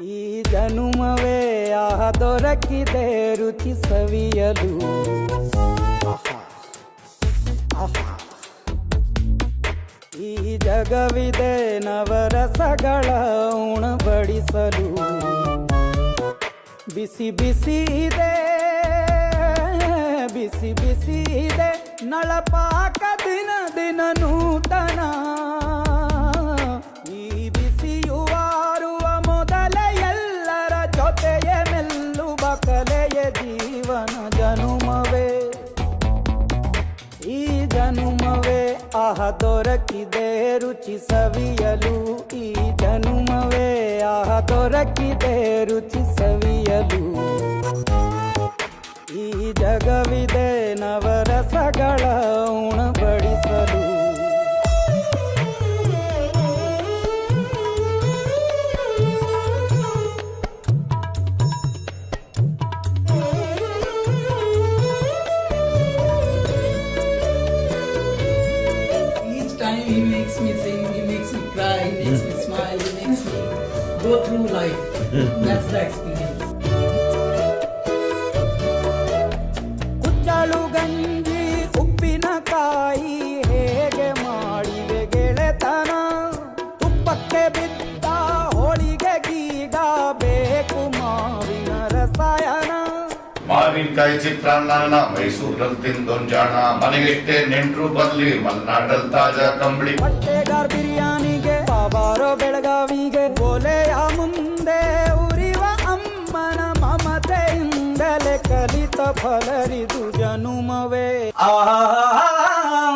ಈ ಜನುಮವೇ ಆಹ ದೊರಕಿದೆ ರುಚಿ ಸವಿಯಲು. ಈ ಜಗವಿದೆ ನವರಸಗಳ ಉಣಬಡಿಸಲು. ಬಿಸಿ ಬಿಸಿ ಇದೆ, ಬಿಸಿ ಬಿಸಿ ಇದೆ ನಳಪಾಕ ದಿನ ದಿನ ನೂತನ. ಈ ಬಿಸಿಯುವಾರುವ ಮೊದಲೇ ಎಲ್ಲರ ಜೊತೆಯ ಮೆಲ್ಲುವ ಕಲೆಯ ಜೀವನ ಜನುಮವೇ. ಈ ಜನುಮವೇ ಆಹ ದೊರಕಿದೆ ರುಚಿ ಸವಿಯಲು. ಈ ಜನುಮವೇ ಆಹ ದೊರಕಿದೆ ರುಚಿ ಸವಿಯಲು. ಈ ಜಗವಿದೆ ನವರಸಗಳ ಉಣಬಡಿಸಲು. Each time he makes me sing, he makes me cry, he makes me smile, he makes me go through life. That's the experience. ಕುಚ್ಚಳು ಗಂಜಿ ಉಪ್ಪಿನಕಾಯಿ ಹೇಗೆ ಮಾಡಿವೆ ಗೆಳೆತನ. ತುಪ್ಪಕ್ಕೆ ಬಿದ್ದ ಹೋಳಿಗೆ ಗೀಗ ಬೇಕು ಮಾವಿನ ರಸಾಯನ. ಮಾವಿನಕಾಯಿ ಚಿತ್ರಾನ್ನ ಮೈಸೂರಲ್ಲಿ ತಿಂದೊಂದ್ ಜಾಣ. ಮನೆಗೆಷ್ಟೇ ನೆಂಟ್ರು ಬರ್ಲಿ ಮಲ್ನಾಡಲ್ ತಾಜಾ ಕಂಬಳಿ. ಹೊಟ್ಟೆಗಾರ್ ಬಿರಿಯಾನಿಗೆ ಬಾಬಾರೋ ಬೆಳಗಾವಿಗೆ. ಒಲೆಯ ಮುಂದೆ ಉರಿವ ಅಮ್ಮನ ಮಮತೆಯಿಂದಲೇ ಕಲಿತ ಫಲರಿದು ಜನುಮವೇ.